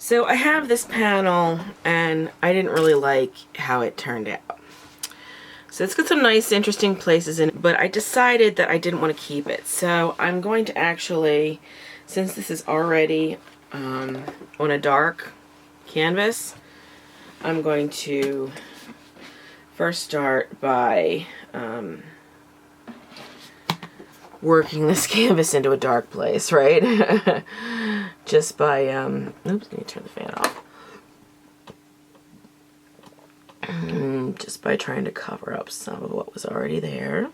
So I have this panel and I didn't really like how it turned out. So it's got some nice interesting places in it, but I decided that I didn't want to keep it. So I'm going to actually, since this is already on a dark canvas, I'm going to first start by working this canvas into a dark place, right? Just by, oops, let me turn the fan off. Just by trying to cover up some of what was already there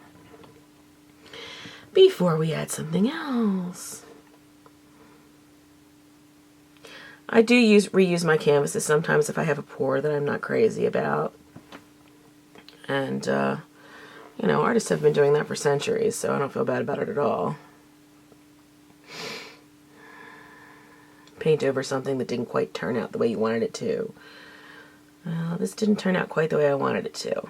before we add something else. I do reuse my canvases sometimes if I have a pour that I'm not crazy about. And, you know, artists have been doing that for centuries, so I don't feel bad about it at all. Paint over something that didn't quite turn out the way you wanted it to. Well, this didn't turn out quite the way I wanted it to.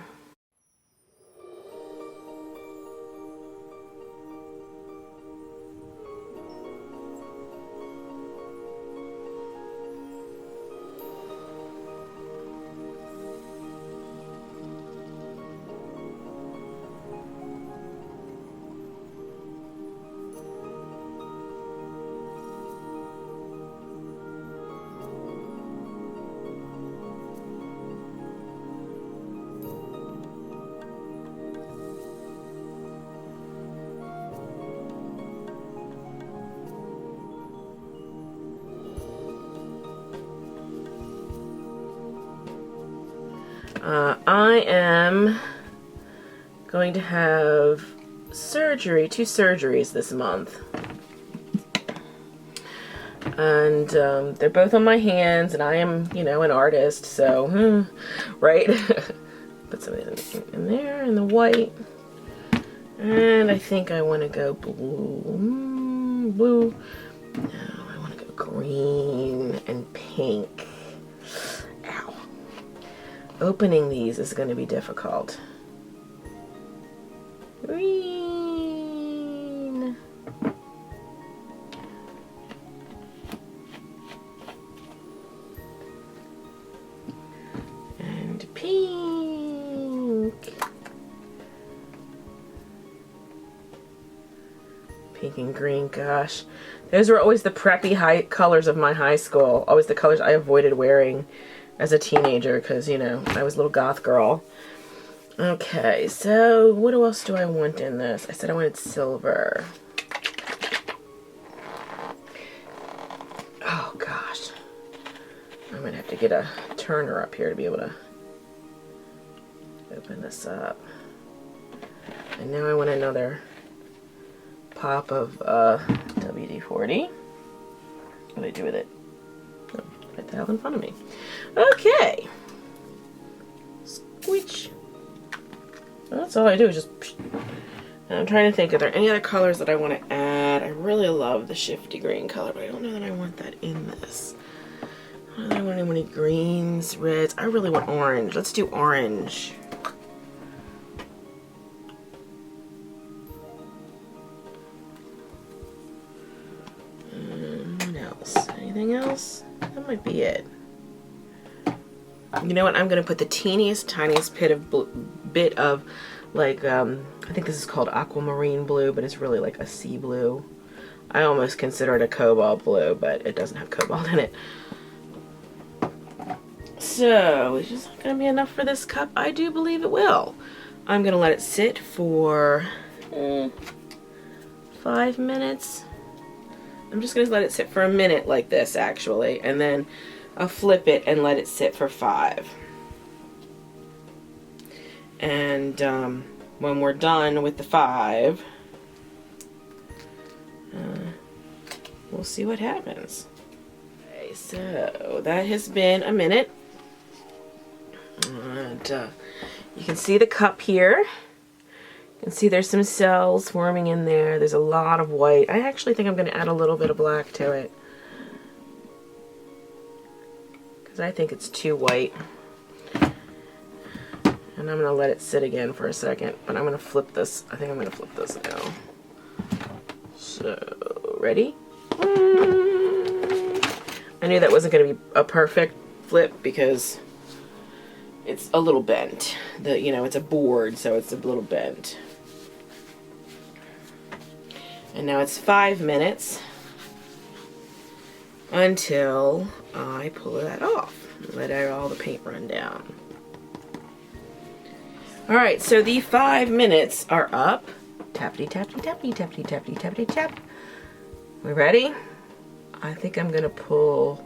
I am going to have surgery, 2 surgeries this month. And they're both on my hands, and I am, you know, an artist, so, right? Put some of these in there, in the white. And I think I want to go blue. Blue. No, I want to go green and pink. Ow. Opening these is going to be difficult. Green. And pink. Pink and green, gosh. Those were always the preppy colors of my high school. Always the colors I avoided wearing as a teenager because, you know, I was a little goth girl. Okay, so what else do I want in this? I said I wanted silver. Oh, gosh. I'm going to have to get a turner up here to be able to open this up. And now I want another pop of WD-40. What do I do with it? Oh, right the hell in front of me. Okay. Squish. Well, that's all I do is just... And I'm trying to think, are there any other colors that I want to add? I really love the shifty green color, but I don't know that I want that in this. I don't want any greens, reds. I really want orange. Let's do orange. What else? Anything else? That might be it. You know what? I'm going to put the teeniest, tiniest bit of like, I think this is called aquamarine blue, but it's really like a sea blue. I almost consider it a cobalt blue, but it doesn't have cobalt in it. So, is this going to be enough for this cup? I do believe it will. I'm going to let it sit for 5 minutes. I'm just going to let it sit for a minute like this, actually, and then I'll flip it and let it sit for 5. And when we're done with the 5, we'll see what happens. Okay, so that has been a minute. And you can see the cup here. You can see there's some cells forming in there. There's a lot of white. I actually think I'm going to add a little bit of black to it, because I think it's too white. And I'm going to let it sit again for a second, but I'm going to flip this. I think I'm going to flip this now. So, ready? I knew that wasn't going to be a perfect flip because it's a little bent. You know, it's a board, so it's a little bent. And now it's 5 minutes until I pull that off. Let all the paint run down. Alright, so the 5 minutes are up. Tappity, tappity, tappity, tappity, tappity, tappity, tap. We ready? I think I'm gonna pull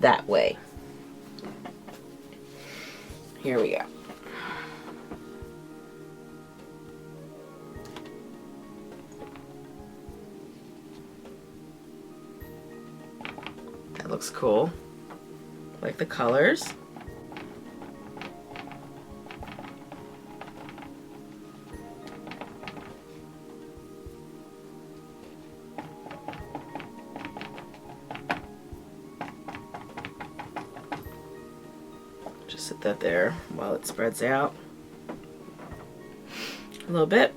that way. Here we go. That looks cool. Like the colors. Just sit that there while it spreads out a little bit.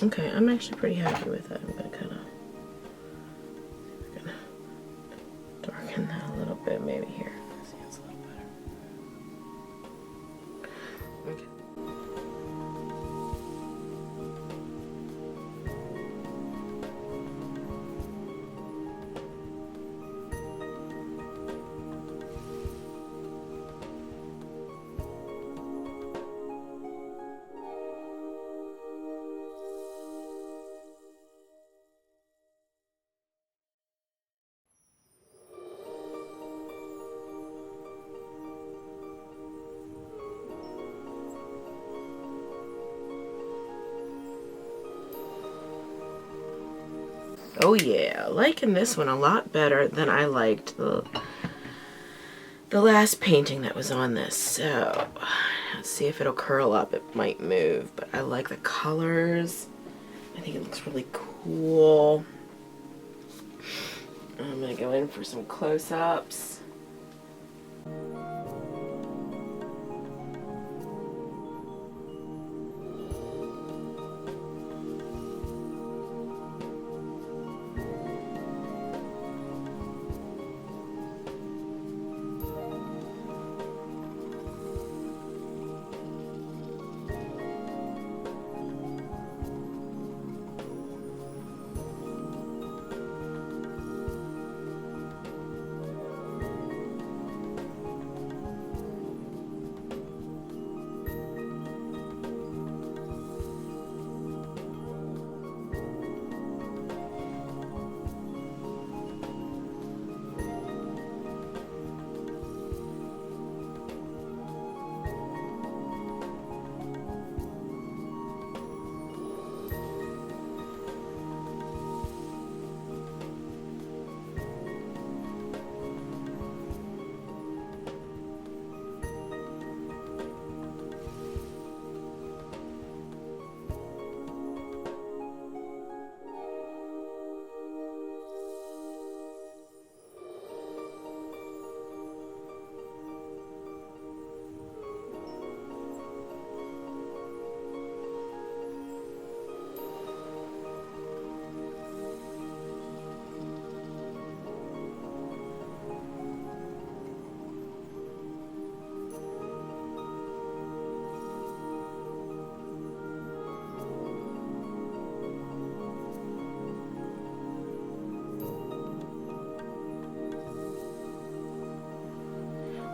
Okay, I'm actually pretty happy with that. I'm gonna kind of darken that a little bit, maybe here. See, it's a little better. Okay. Oh yeah, liking this one a lot better than I liked the last painting that was on this. So let's see if it'll curl up. It might move, but I like the colors. I think it looks really cool. I'm gonna go in for some close-ups.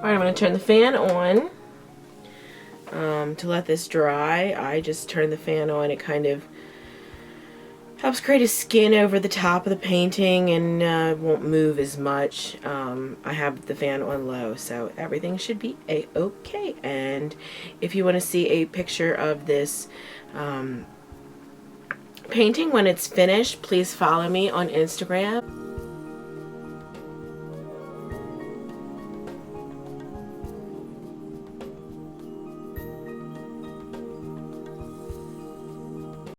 Alright, I'm going to turn the fan on. To let this dry, I just turn the fan on. It kind of helps create a skin over the top of the painting and won't move as much. I have the fan on low, so everything should be a-okay. And if you want to see a picture of this painting when it's finished, please follow me on Instagram.